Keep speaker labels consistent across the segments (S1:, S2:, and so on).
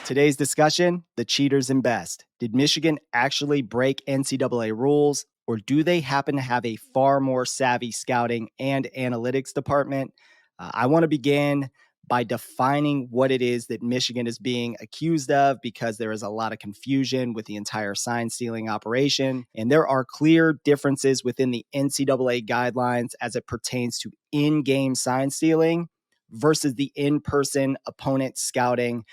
S1: Today's discussion, the cheaters and best. Did Michigan actually break NCAA rules, or do they happen to have a far more savvy scouting and analytics department? I want to begin by defining what it is that Michigan is being accused of because there is a lot of confusion with the entire sign stealing operation. And there are clear differences within the NCAA guidelines as it pertains to in game sign stealing versus the in person opponent scouting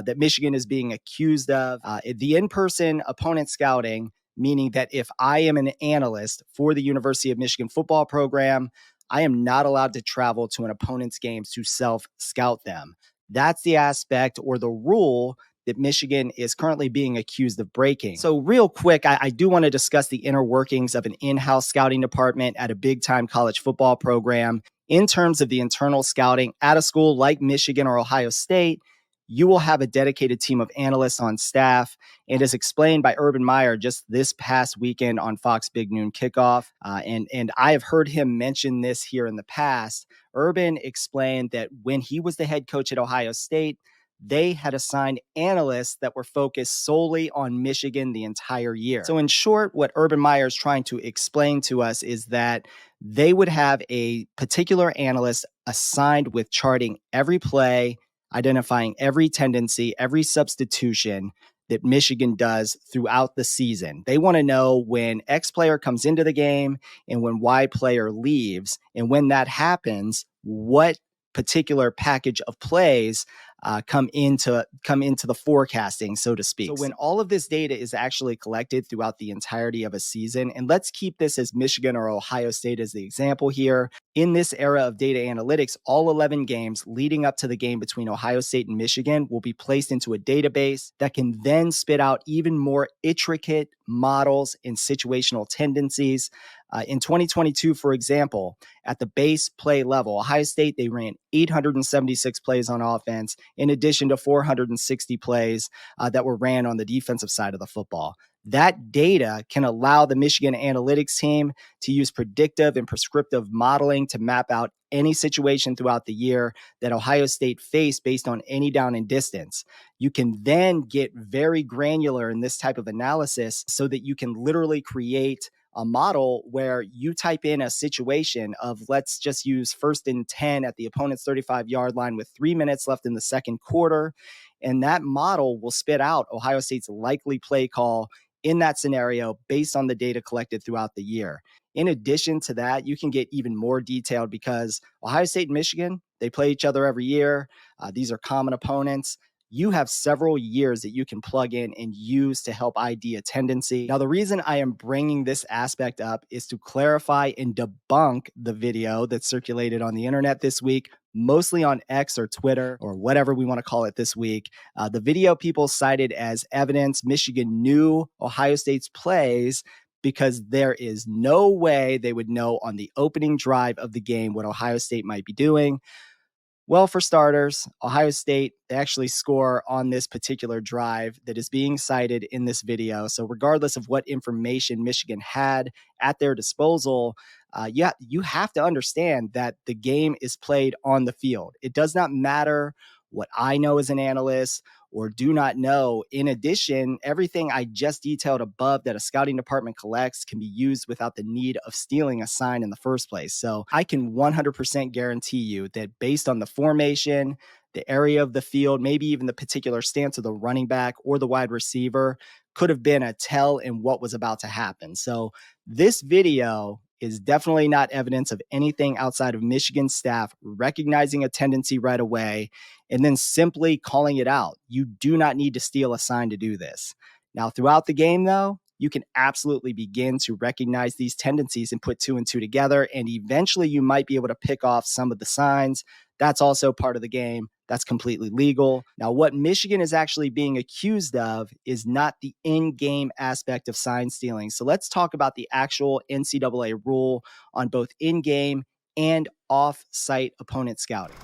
S1: that Michigan is being accused of. The in person opponent scouting, meaning that if I am an analyst for the University of Michigan football program, I am not allowed to travel to an opponent's games to self scout them. That's the aspect or the rule that Michigan is currently being accused of breaking. So, real quick, I do want to discuss the inner workings of an in house scouting department at a big time college football program. In terms of the internal scouting at a school like Michigan or Ohio State, you will have a dedicated team of analysts on staff. And as explained by Urban Meyer just this past weekend on Fox Big Noon Kickoff, and I have heard him mention this here in the past, Urban explained that when he was the head coach at Ohio State, they had assigned analysts that were focused solely on Michigan the entire year. So in short, what Urban Meyer is trying to explain to us is that they would have a particular analyst assigned with charting every play, identifying every tendency, every substitution that Michigan does throughout the season. They want to know when X player comes into the game and when Y player leaves. And when that happens, what particular package of plays come into the forecasting, so to speak. So when all of this data is actually collected throughout the entirety of a season, and let's keep this as Michigan or Ohio State as the example here. In this era of data analytics, all 11 games leading up to the game between Ohio State and Michigan will be placed into a database that can then spit out even more intricate models and situational tendencies. In 2022, for example, at the base play level, Ohio State, they ran 876 plays on offense, in addition to 460 plays that were ran on the defensive side of the football. That data can allow the Michigan analytics team to use predictive and prescriptive modeling to map out any situation throughout the year that Ohio State faced based on any down and distance. You can then get very granular in this type of analysis so that you can literally create a model where you type in a situation of, let's just use 1st and 10 at the opponent's 35-yard line with 3 minutes left in the second quarter. And that model will spit out Ohio State's likely play call in that scenario based on the data collected throughout the year. In addition to that, you can get even more detailed because Ohio State and Michigan, they play each other every year. These are common opponents. You have several years that you can plug in and use to help ID a tendency. Now, the reason I am bringing this aspect up is to clarify and debunk the video that circulated on the internet this week, mostly on X or Twitter or whatever we want to call it this week. The video people cited as evidence Michigan knew Ohio State's plays because there is no way they would know on the opening drive of the game what Ohio State might be doing. Well, for starters, Ohio State, they actually score on this particular drive that is being cited in this video. So regardless of what information Michigan had at their disposal, you have to understand that the game is played on the field. It does not matter what I know as an analyst or do not know. In addition, everything I just detailed above that a scouting department collects can be used without the need of stealing a sign in the first place. So I can 100% guarantee you that based on the formation, the area of the field, maybe even the particular stance of the running back or the wide receiver could have been a tell in what was about to happen. So this video is definitely not evidence of anything outside of Michigan staff recognizing a tendency right away and then simply calling it out. You do not need to steal a sign to do this. Now, throughout the game, though, you can absolutely begin to recognize these tendencies and put 2 and 2 together. And eventually you might be able to pick off some of the signs. That's also part of the game. That's completely legal. Now, what Michigan is actually being accused of is not the in-game aspect of sign stealing. So let's talk about the actual NCAA rule on both in-game and off-site opponent scouting.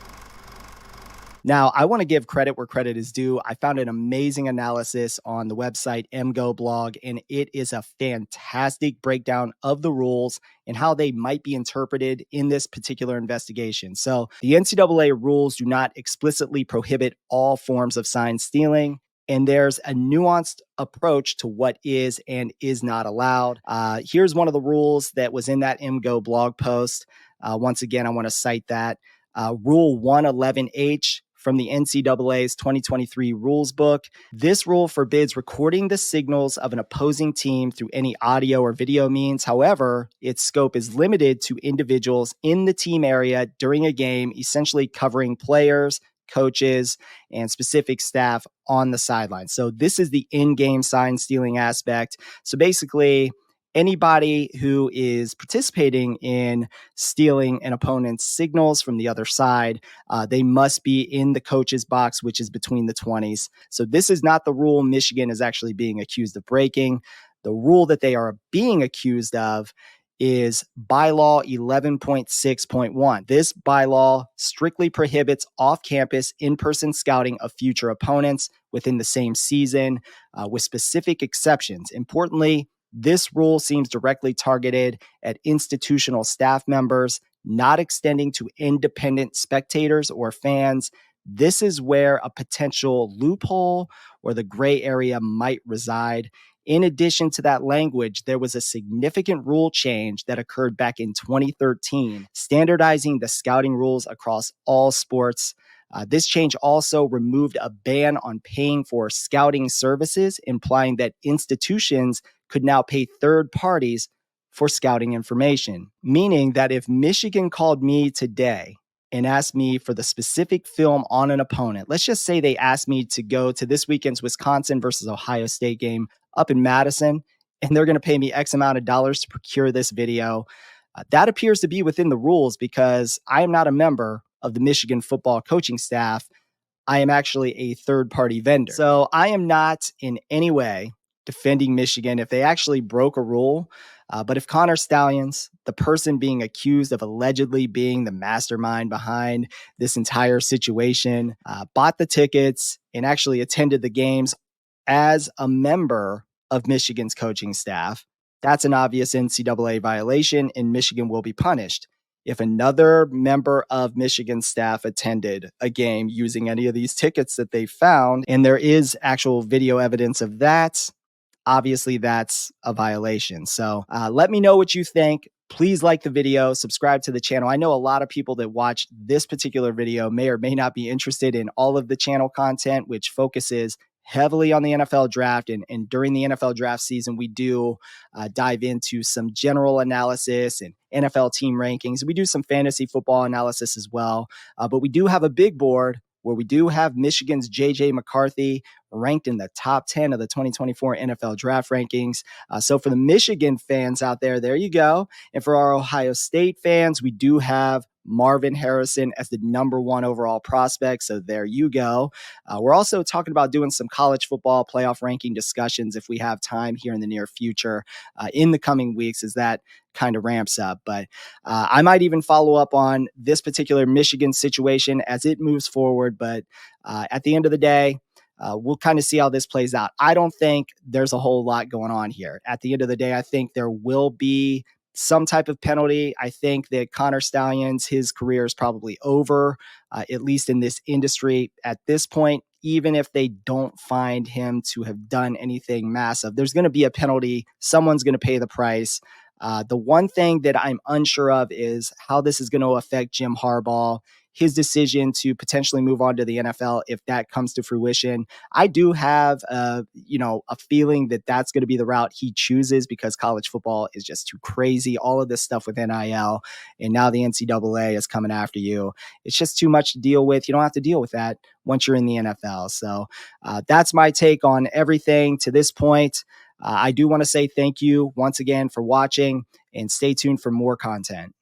S1: Now, I want to give credit where credit is due. I found an amazing analysis on the website MGO blog, and it is a fantastic breakdown of the rules and how they might be interpreted in this particular investigation. So the NCAA rules do not explicitly prohibit all forms of sign stealing. and there's a nuanced approach to what is and is not allowed. Here's one of the rules that was in that MGO blog post. Once again, I want to cite that. Rule 111H from the NCAA's 2023 rules book. This rule forbids recording the signals of an opposing team through any audio or video means. However, its scope is limited to individuals in the team area during a game, essentially covering players, coaches, and specific staff on the sideline. So this is the in-game sign stealing aspect. So basically, anybody who is participating in stealing an opponent's signals from the other side, they must be in the coach's box, which is between the 20s. So this is not the rule Michigan is actually being accused of breaking. The rule that they are being accused of is bylaw 11.6.1. This bylaw strictly prohibits off-campus in-person scouting of future opponents within the same season, with specific exceptions. Importantly, this rule seems directly targeted at institutional staff members, not extending to independent spectators or fans. This is where a potential loophole or the gray area might reside. In addition to that language, there was a significant rule change that occurred back in 2013, standardizing the scouting rules across all sports. This change also removed a ban on paying for scouting services, implying that institutions could now pay third parties for scouting information, meaning that if Michigan called me today and asked me for the specific film on an opponent, let's just say they asked me to go to this weekend's Wisconsin versus Ohio State game up in Madison, and they're going to pay me X amount of dollars to procure this video. That appears to be within the rules because I am not a member of the Michigan football coaching staff. I am actually a third-party vendor. So I am not in any way defending Michigan if they actually broke a rule. But if Connor Stalions, the person being accused of allegedly being the mastermind behind this entire situation, bought the tickets and actually attended the games as a member of Michigan's coaching staff, that's an obvious NCAA violation, and Michigan will be punished. If another member of Michigan's staff attended a game using any of these tickets that they found, and there is actual video evidence of that, obviously that's a violation. So let me know what you think. Please like the video, subscribe to the channel. I know a lot of people that watch this particular video may or may not be interested in all of the channel content, which focuses heavily on the NFL draft. And during the NFL draft season, we do dive into some general analysis and NFL team rankings. We do some fantasy football analysis as well. But we do have a big board where we do have Michigan's J.J. McCarthy ranked in the top 10 of the 2024 NFL draft rankings. So for the Michigan fans out there, there you go. And for our Ohio State fans, we do have Marvin Harrison as the #1 overall prospect. So there you go. We're also talking about doing some college football playoff ranking discussions if we have time here in the near future in the coming weeks as that kind of ramps up. But I might even follow up on this particular Michigan situation as it moves forward. But at the end of the day, we'll kind of see how this plays out. I don't think there's a whole lot going on here. At the end of the day, I think there will be some type of penalty. I think that Connor Stalions, his career is probably over, at least in this industry at this point. Even if they don't find him to have done anything massive, there's going to be a penalty. Someone's going to pay the price. The one thing that I'm unsure of is how this is going to affect Jim Harbaugh, his decision to potentially move on to the NFL if that comes to fruition. I do have a feeling that that's going to be the route he chooses because college football is just too crazy. All of this stuff with NIL, and now the NCAA is coming after you. It's just too much to deal with. You don't have to deal with that once you're in the NFL. So that's my take on everything to this point. I do want to say thank you once again for watching, and stay tuned for more content.